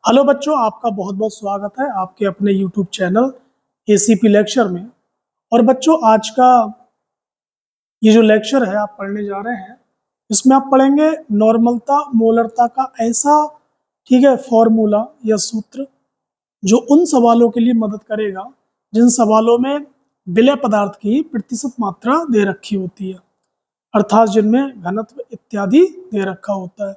Hello बच्चों, आपका बहुत बहुत स्वागत है आपके अपने YouTube चैनल ACP लेक्चर में। और बच्चों, आज का ये जो लेक्चर है आप पढ़ने जा रहे हैं, इसमें आप पढ़ेंगे नॉर्मलता मोलरता का ऐसा फॉर्मूला या सूत्र जो उन सवालों के लिए मदद करेगा जिन सवालों में विलय पदार्थ की प्रतिशत मात्रा दे रखी होती है, अर्थात जिनमें घनत्व इत्यादि दे रखा होता है।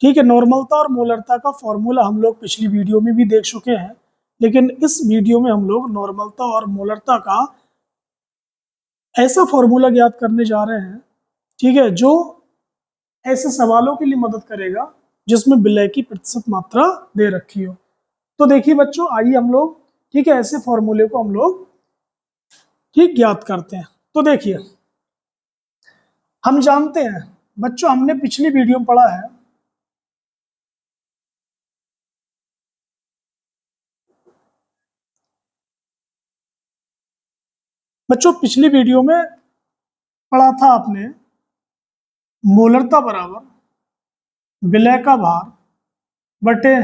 नॉर्मलता और मोलरता का फॉर्मूला हम लोग पिछली वीडियो में भी देख चुके हैं, लेकिन इस वीडियो में हम लोग नॉर्मलता और मोलरता का ऐसा फॉर्मूला ज्ञात करने जा रहे हैं, जो ऐसे सवालों के लिए मदद करेगा जिसमें विलय की प्रतिशत मात्रा दे रखी हो। तो देखिए बच्चों, आइए हम लोग ऐसे फॉर्मूले को हम लोग ज्ञात करते हैं। तो देखिए, हम जानते हैं बच्चों, हमने पिछली वीडियो में पढ़ा है बच्चों, पिछली वीडियो में पढ़ा था आपने मोलरता बराबर विलय का भार बटे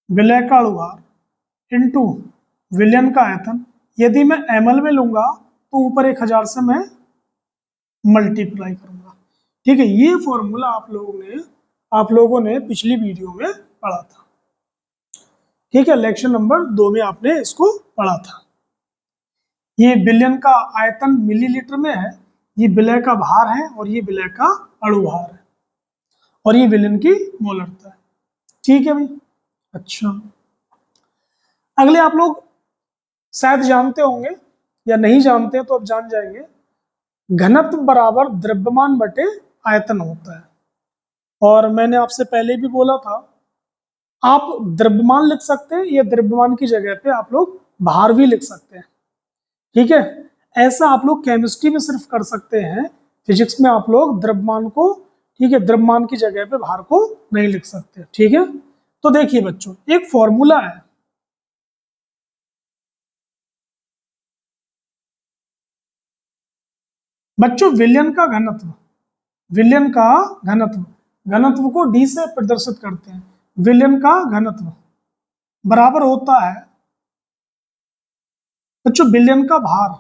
विलय का अणुभार इनटू विलयन का आयतन। यदि मैं ml में लूंगा तो ऊपर 1000 से मैं मल्टीप्लाई करूंगा। ठीक है, ये फॉर्मूला आप लोगों ने पिछली वीडियो में पढ़ा था। ठीक है, लेक्चर नंबर 2 में आपने इसको पढ़ा था। ये विलयन का आयतन मिलीलीटर में है, ये विलय का भार है और ये विलय का अणुभार है, और ये विलयन की मोलरता है। ठीक है भाई। अच्छा, अगले आप लोग शायद जानते होंगे या नहीं जानते तो अब जान जाएंगे, घनत्व बराबर द्रव्यमान बटे आयतन होता है। और मैंने आपसे पहले भी बोला था, आप द्रव्यमान लिख सकते हैं या द्रव्यमान की जगह पे आप लोग भार भी लिख सकते हैं। ठीक है, ऐसा आप लोग केमिस्ट्री में सिर्फ कर सकते हैं, फिजिक्स में आप लोग द्रव्यमान को द्रव्यमान की जगह पे भार को नहीं लिख सकते। ठीक है, तो देखिए बच्चों, एक फॉर्मूला है बच्चों, विलयन का घनत्व को D से प्रदर्शित करते हैं। विलयन का घनत्व बराबर होता है बच्चों विलयन का भार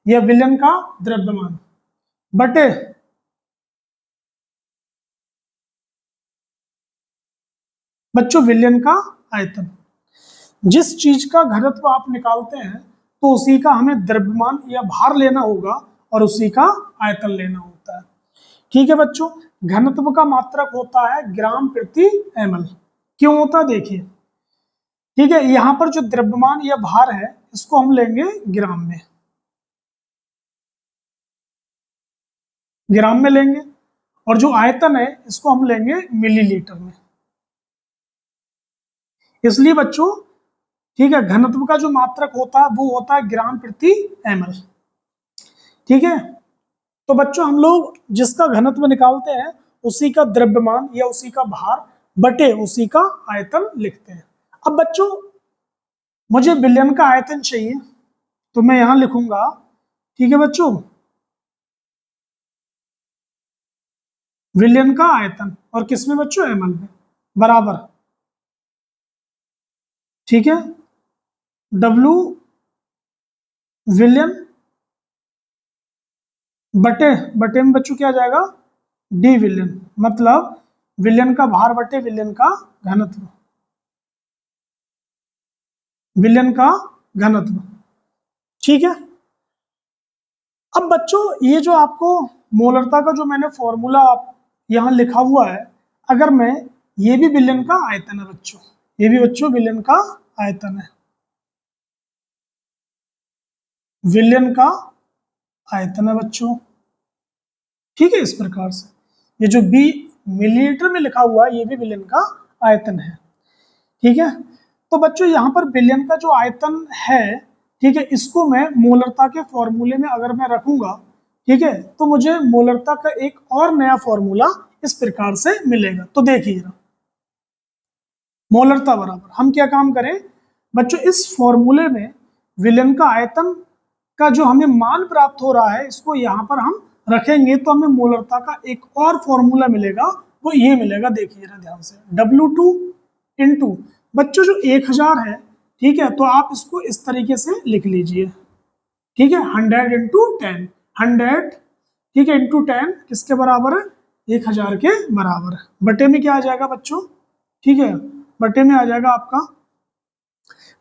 या विलयन का द्रव्यमान बटे बच्चों विलयन का आयतन। जिस चीज का घनत्व आप निकालते हैं तो उसी का हमें द्रव्यमान या भार लेना होगा और उसी का आयतन लेना होता है। ठीक है बच्चों, घनत्व का मात्रक होता है ग्राम प्रति ml। क्यों होता है देखिए, ठीक है, यहां पर जो द्रव्यमान या भार है इसको हम लेंगे ग्राम में लेंगे, और जो आयतन है इसको हम लेंगे मिलीलीटर में। इसलिए बच्चों, ठीक है, घनत्व का जो मात्रक होता है वो होता है ग्राम प्रति ml। ठीक है, तो बच्चों हम लोग जिसका घनत्व निकालते हैं उसी का द्रव्यमान या उसी का भार बटे उसी का आयतन लिखते हैं। अब बच्चों, मुझे विलयन का आयतन चाहिए तो मैं यहां लिखूंगा, ठीक है बच्चों, विलयन का आयतन, और किसमें बच्चों ml में, बराबर, ठीक है, W विलयन बटे में बच्चों क्या जाएगा, D विलयन, मतलब विलयन का भार बटे विलयन का घनत्व, ठीक है। अब बच्चों, ये जो आपको मोलरता का जो मैंने फॉर्मूला यहां लिखा हुआ है, अगर मैं ये भी विलयन का आयतन है बच्चों, ये भी बच्चों विलयन का आयतन है, विलयन का आयतन है बच्चों। ठीक है, इस प्रकार से ये जो B मिलीलीटर में लिखा हुआ है ये भी विलयन का आयतन है। ठीक है, तो बच्चों यहां पर विलयन का जो आयतन है, ठीक है, इसको मैं मोलरता के फॉर्मूले में अगर मैं रखूंगा, ठीक है, तो मुझे मोलरता का एक और नया फॉर्मूला इस प्रकार से मिलेगा। तो देखिए, मोलरता बराबर, हम क्या काम करें बच्चों, इस फॉर्मूले में विलयन का आयतन का जो हमें मान प्राप्त हो रहा है इसको यहाँ पर हम रखेंगे तो हमें मोलरता का एक और फॉर्मूला मिलेगा, वो ये मिलेगा, देखिए जरा ध्यान से, W2 इंटू, बच्चों जो 1000 है, ठीक है, तो आप इसको इस तरीके से लिख लीजिए, ठीक है, 100 इंटू 10, 100, ठीक है, इंटू 10 किसके बराबर है, 1000 के बराबर है। बटे में क्या आ जाएगा बच्चों, ठीक है, बटे में आ जाएगा आपका,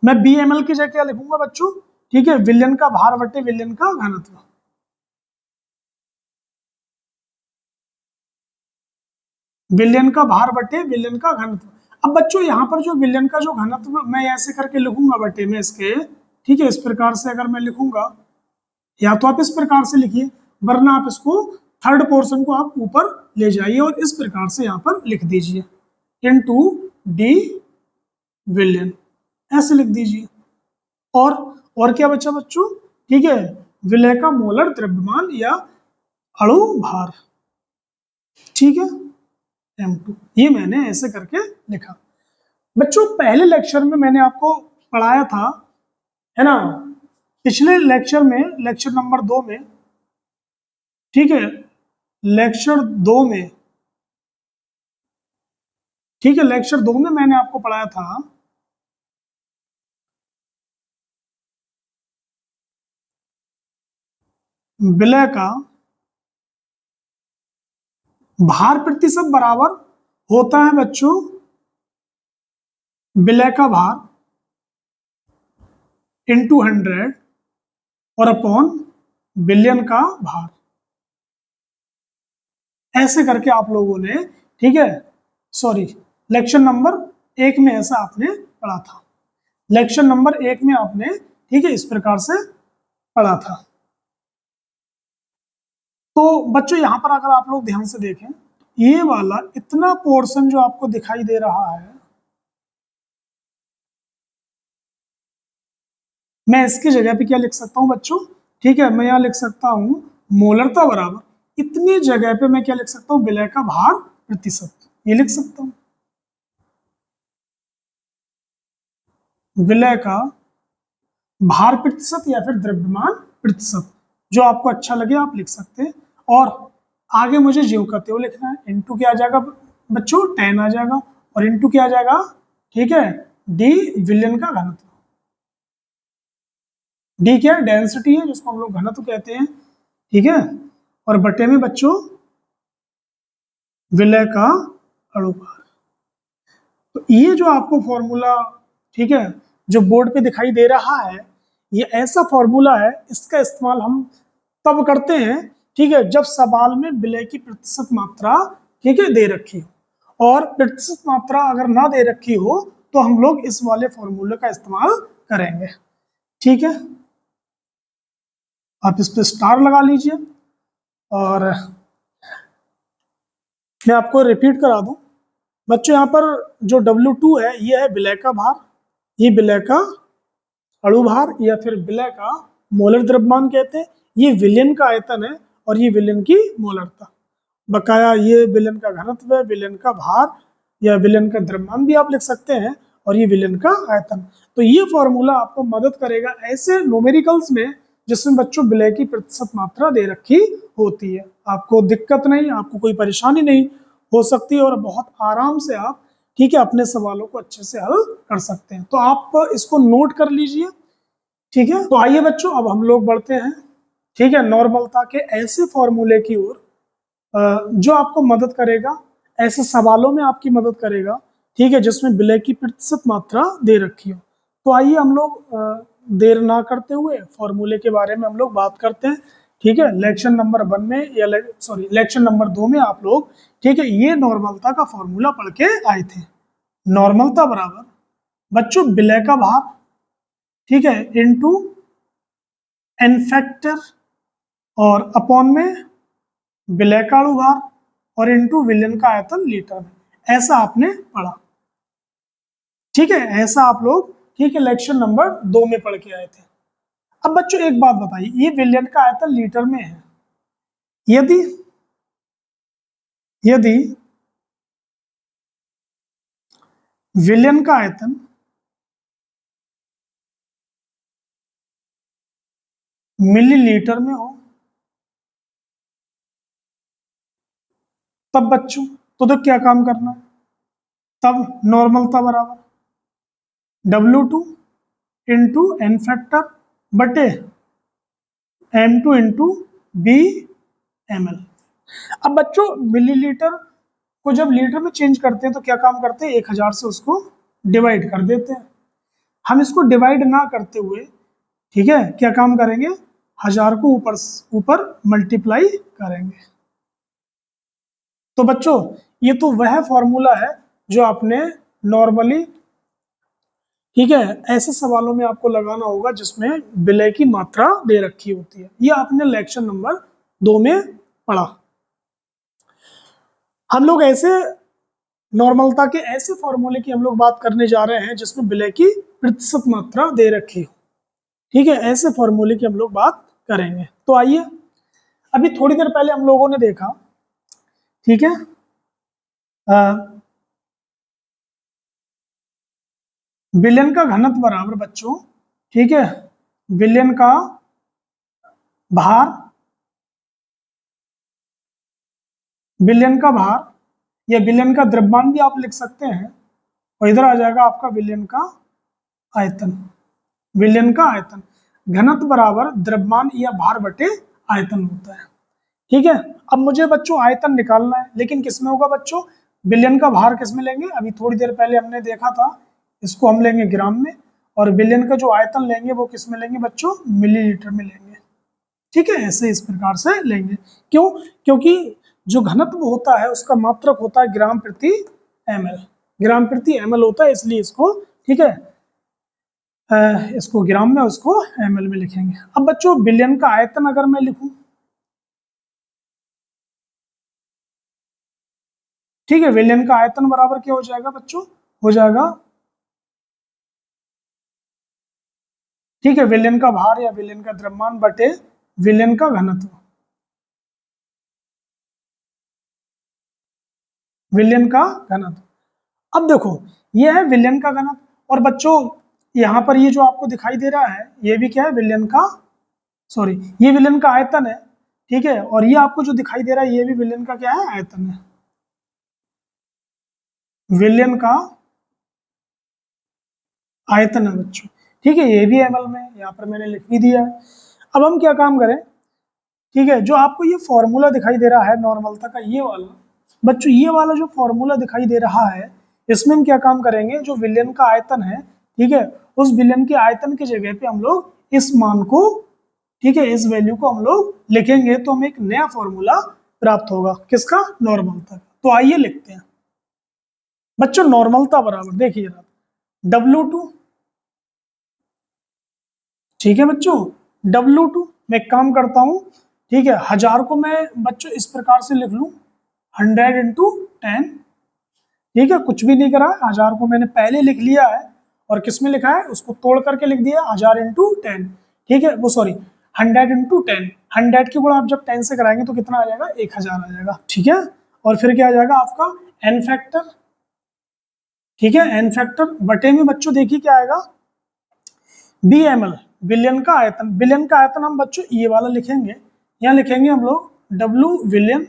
मैं BML की जगह क्या लिखूंगा बच्चों, ठीक है, विलयन का भार बटे विलयन का घनत्व, विलयन का भार बटे विलयन का घनत्व। अब बच्चों यहाँ पर जो विलयन का जो घनत्व मैं ऐसे करके लिखूंगा बटे में इसके, ठीक है, इस प्रकार से अगर मैं लिखूंगा, या तो आप इस प्रकार से लिखिए, वरना आप इसको थर्ड पोर्शन को आप ऊपर ले जाइए और इस प्रकार से यहाँ पर लिख दीजिए, इनटू डी विलयन, ऐसे लिख दीजिए। और क्या बचा बच्चों, ठीक है, विलय का मोलर द्रव्यमान या अणु भार, ठीक है, M2, ये मैंने ऐसे करके लिखा। बच्चों पहले लेक्चर में मैंने आपको पढ़ाया था, है ना, पिछले लेक्चर में, लेक्चर नंबर 2 में, ठीक है, लेक्चर 2 में, ठीक है, लेक्चर 2 में मैंने आपको पढ़ाया था विलय का भार प्रतिशत बराबर होता है बच्चों विलय का भार इंटू 100 और अपॉन बिलियन का भार, ऐसे करके आप लोगों ने, ठीक है, सॉरी, लेक्चर नंबर 1 में ऐसा आपने पढ़ा था, लेक्चर नंबर 1 में आपने, ठीक है, इस प्रकार से पढ़ा था। तो बच्चों यहां पर अगर आप लोग ध्यान से देखें, ये वाला इतना पोर्शन जो आपको दिखाई दे रहा है, मैं इसकी जगह पे क्या लिख सकता हूं बच्चों, ठीक है, मैं यहां लिख सकता हूं मोलरता बराबर, इतनी जगह पे मैं क्या लिख सकता हूं, विलय का भार प्रतिशत, ये लिख सकता हूं, विलय का भार प्रतिशत या फिर द्रव्यमान प्रतिशत, जो आपको अच्छा लगे आप लिख सकते हैं। और आगे मुझे ज्यों का त्यों लिखना है, इनटू क्या आ जाएगा बच्चों, 10 आ जाएगा, और इनटू क्या आ जाएगा, ठीक है, डी विलयन का घनत्व, डी क्या डेंसिटी है जिसको हम लोग घनत्व कहते हैं, ठीक है, और बटे में बच्चों विलय का अणु भार। तो ये जो आपको फॉर्मूला, ठीक है, जो बोर्ड पे दिखाई दे रहा है, ये ऐसा फॉर्मूला है, इसका इस्तेमाल हम तब करते हैं, ठीक है, जब सवाल में विलय की प्रतिशत मात्रा, ठीक है, दे रखी हो, और प्रतिशत मात्रा अगर ना दे रखी हो तो हम लोग इस वाले फॉर्मूले का इस्तेमाल करेंगे, ठीक है, आप इस पे स्टार लगा लीजिए। और मैं आपको रिपीट करा दूं बच्चों, यहाँ पर जो W2 है ये है विलय का भार, ये विलय का अणु भार या फिर विलय का मोलर द्रव्यमान कहते हैं, ये विलयन का आयतन है और ये विलयन की मोलरता, बकाया ये विलयन का घनत्व है, विलयन का भार या विलयन का द्रव्यमान भी आप लिख सकते हैं, और ये विलयन का आयतन। तो ये फॉर्मूला आपको मदद करेगा ऐसे न्यूमेरिकल्स में जिसमें बच्चों विलय की प्रतिशत मात्रा दे रखी होती है, आपको दिक्कत नहीं, आपको कोई परेशानी नहीं हो सकती, और बहुत आराम से आप, ठीक है, अपने सवालों को अच्छे से हल कर सकते हैं। तो आप इसको नोट कर लीजिए, ठीक है। तो आइए बच्चों अब हम लोग बढ़ते हैं, ठीक है, नॉर्मलता के ऐसे फॉर्मूले की ओर जो आपको मदद करेगा, ऐसे सवालों में आपकी मदद करेगा, ठीक है, जिसमें विलय की प्रतिशत मात्रा दे रखी हो। तो आइए हम लोग देर ना करते हुए फॉर्मूले के बारे में हम लोग बात करते हैं, ठीक है। लेक्चर नंबर 1 में या सॉरी लेक्चर नंबर 2 में आप लोग, ठीक है, ये नॉर्मलता का फॉर्मूला पढ़ के आए थे, नॉर्मलता बराबर बच्चों विलय का भार, ठीक है, इनटू एन फैक्टर और अपॉन में विलय का अणु भार और इनटू विलयन का आयतन लीटर में, ऐसा आपने पढ़ा, ठीक है, ऐसा आप लोग, ठीक है, लेक्चर नंबर 2 में पढ़ के आए थे। अब बच्चों एक बात बताइए, ये विलयन का आयतन लीटर में है, यदि यदि विलयन का आयतन मिलीलीटर में हो, तब बच्चों तो क्या काम करना है, तब नॉर्मलता बराबर W2 इंटू एन फैक्टर बटे M2 into B M L. अब बच्चों मिलीलीटर को जब लीटर में चेंज करते हैं तो क्या काम करते हैं, 1000 से उसको डिवाइड कर देते हैं। हम इसको डिवाइड ना करते हुए, ठीक है, क्या काम करेंगे, 1000 को ऊपर ऊपर मल्टीप्लाई करेंगे। तो बच्चों ये तो वह फॉर्मूला है जो आपने नॉर्मली, ठीक है, ऐसे सवालों में आपको लगाना होगा जिसमें विलय की मात्रा दे रखी होती है। ये आपने लेक्चर नंबर 2 में पढ़ा। हम लोग ऐसे नॉर्मलता के ऐसे फॉर्मूले की हम लोग बात करने जा रहे हैं जिसमें विलय की प्रतिशत मात्रा दे रखी हो, ठीक है, ऐसे फॉर्मूले की हम लोग बात करेंगे। तो आइए, अभी थोड़ी देर पहले हम लोगों ने देखा, ठीक है, विलयन का घनत्व बराबर बच्चों, ठीक है, विलयन का भार, विलयन का भार या विलयन का द्रव्यमान भी आप लिख सकते हैं, और इधर आ जाएगा आपका विलयन का आयतन। विलयन का आयतन, घनत्व बराबर द्रव्यमान या भार बटे आयतन होता है, ठीक है। अब मुझे बच्चों आयतन निकालना है, लेकिन किसमें होगा बच्चों, विलयन का भार किसमें लेंगे, अभी थोड़ी देर पहले हमने देखा था, इसको हम लेंगे ग्राम में, और विलयन का जो आयतन लेंगे वो किसमें लेंगे बच्चों, मिलीलीटर में लेंगे, ठीक है। ऐसे इस प्रकार से लेंगे, क्यों, क्योंकि जो घनत्व होता है उसका मात्रक होता है ग्राम प्रति ml, ग्राम प्रति ml होता है, इसलिए इसको, ठीक है, इसको ग्राम में, उसको ml में लिखेंगे। अब बच्चों विलयन का आयतन अगर मैं लिखूं, ठीक है, विलयन का आयतन बराबर क्या हो जाएगा बच्चों, हो जाएगा, ठीक है, विलयन का भार या विलयन का द्रव्यमान बटे विलयन का घनत्व, विलयन का घनत्व। अब देखो ये है विलयन का घनत्व, और बच्चों यहाँ पर ये जो आपको दिखाई दे रहा है ये भी क्या है, विलयन का, सॉरी, ये विलयन का आयतन है, ठीक है, और ये आपको जो दिखाई दे रहा है ये भी विलयन का क्या है, आयतन है, विलयन का आयतन है बच्चों, ठीक है, ये भी ml में, यहाँ पर मैंने लिख भी दिया है। अब हम क्या काम करें, ठीक है, जो आपको ये फॉर्मूला दिखाई दे रहा है नॉर्मलता का, ये वाला बच्चों, ये वाला जो फॉर्मूला दिखाई दे रहा है, इसमें हम क्या काम करेंगे, जो विलयन का आयतन है, ठीक है, उस विलयन के आयतन की जगह पे हम लोग इस मान को, ठीक है, इस वैल्यू को हम लोग लिखेंगे, तो हमें एक नया फॉर्मूला प्राप्त होगा, किसका, नॉर्मलता। तो आइए लिखते हैं बच्चों, नॉर्मलता बराबर, देखिए W2, ठीक है बच्चों, W2, मैं एक काम करता हूं, ठीक है, 1000 को मैं बच्चों इस प्रकार से लिख लूं, 100 इंटू 10, ठीक है, कुछ भी नहीं करा, 1000 को मैंने पहले लिख लिया है, और किसमें लिखा है, उसको तोड़ करके लिख दिया, 1000 इंटू 10, ठीक है, वो सॉरी 100 इंटू 10, 100 की गुणा आप जब 10 से कराएंगे तो कितना आ जाएगा, 1000 आ जाएगा, ठीक है। और फिर क्या आ जाएगा आपका एन फैक्टर, ठीक है, एन फैक्टर बटे में बच्चों देखिए क्या आएगा, बी एम एल, विलयन का आयतन, विलयन का आयतन हम बच्चों ये वाला लिखेंगे, यहाँ लिखेंगे हम लोग W विलयन,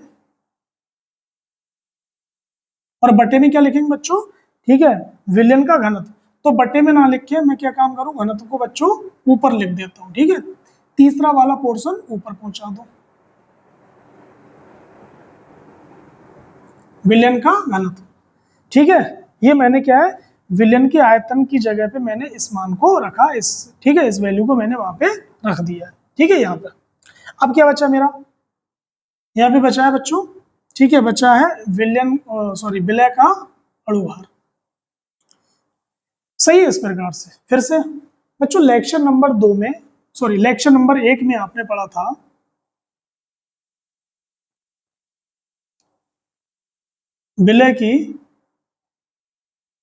और बटे में क्या लिखेंगे बच्चों, ठीक है, विलयन का घनत्व। तो बटे में ना लिख के मैं क्या काम करूं, घनत्व को बच्चों ऊपर लिख देता हूं, ठीक है, तीसरा वाला पोर्शन ऊपर पहुंचा दो, विलयन का घनत्व, ठीक है, ये मैंने क्या है, विलयन के आयतन की जगह पे मैंने इस मान को रखा, इस, ठीक है, इस वैल्यू को मैंने वहां पे रख दिया, ठीक है, यहाँ पे। अब क्या बचा मेरा, यहाँ पे बचा है बच्चों, ठीक है, बचा है विलयन, सॉरी, विलय का अणुभार, सही है। इस प्रकार से फिर से बच्चों लेक्चर नंबर 2 में, सॉरी लेक्चर नंबर 1 में आपने पढ़ा था विलय की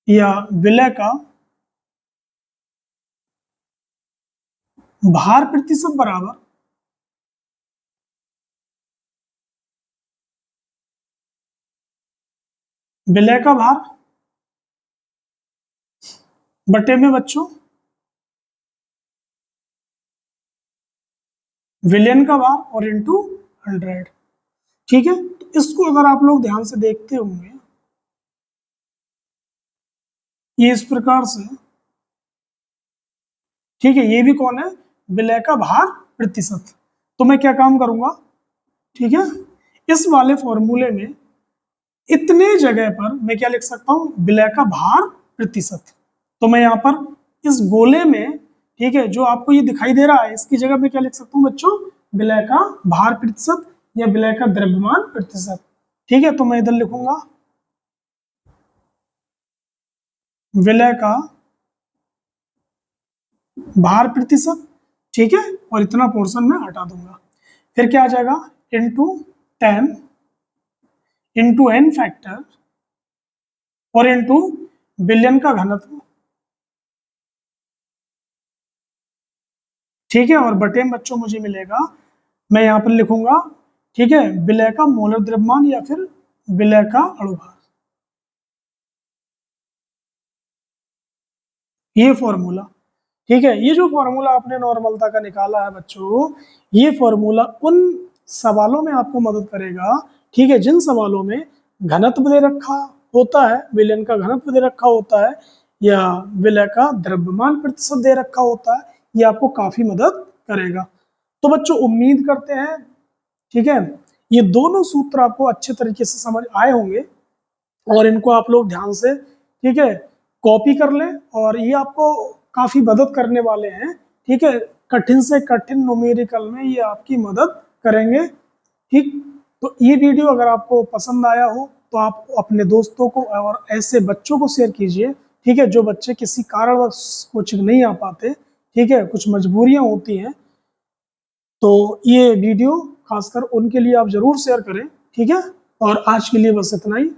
या विलय का भार प्रतिशत बराबर विलय का भार बटे में बच्चों विलयन का भार और इंटू 100, ठीक है। इसको अगर आप लोग ध्यान से देखते होंगे, ये इस प्रकार से, ठीक है, ये भी कौन है, विलय का भार प्रतिशत। तो मैं क्या काम करूंगा, ठीक है, इस वाले फॉर्मूले में इतने जगह पर मैं क्या लिख सकता हूं, विलय का भार प्रतिशत। तो मैं यहाँ पर इस गोले में, ठीक है, जो आपको ये दिखाई दे रहा है, इसकी जगह मैं क्या लिख सकता हूँ बच्चों, विलय का भार प्रतिशत या विलय का द्रव्यमान प्रतिशत। ठीक है, तो मैं इधर लिखूंगा विलय का भार प्रतिशत, ठीक है, और इतना पोर्शन में हटा दूंगा। फिर क्या आ जाएगा, इंटू 10 इंटू एन फैक्टर और इंटू बिलियन का घनत्व, ठीक है, और बटे में बच्चों मुझे मिलेगा, मैं यहां पर लिखूंगा, ठीक है, विलय का मोलर द्रव्यमान या फिर विलय का अणुभार। ये फॉर्मूला, ठीक है, ये जो फॉर्मूला आपने नॉर्मलता का निकाला है बच्चों, ये फॉर्मूला उन सवालों में आपको मदद करेगा, ठीक है, जिन सवालों में घनत्व दे रखा होता है, विलयन का घनत्व दे रखा होता है या विलय का द्रव्यमान प्रतिशत दे रखा होता है, ये आपको काफी मदद करेगा। तो बच्चों उम्मीद करते हैं, ठीक है, ये दोनों सूत्र आपको अच्छे तरीके से समझ आए होंगे और इनको आप लोग ध्यान से, ठीक है, कॉपी कर लें और ये आपको काफी मदद करने वाले हैं। ठीक है, कठिन से कठिन न्यूमेरिकल में ये आपकी मदद करेंगे। ठीक, तो ये वीडियो अगर आपको पसंद आया हो तो आप अपने दोस्तों को और ऐसे बच्चों को शेयर कीजिए, ठीक है, जो बच्चे किसी कारणवश कोचिंग नहीं आ पाते, ठीक है, कुछ मजबूरियां होती हैं, तो ये वीडियो खासकर उनके लिए आप जरूर शेयर करें। ठीक है, और आज के लिए बस इतना ही।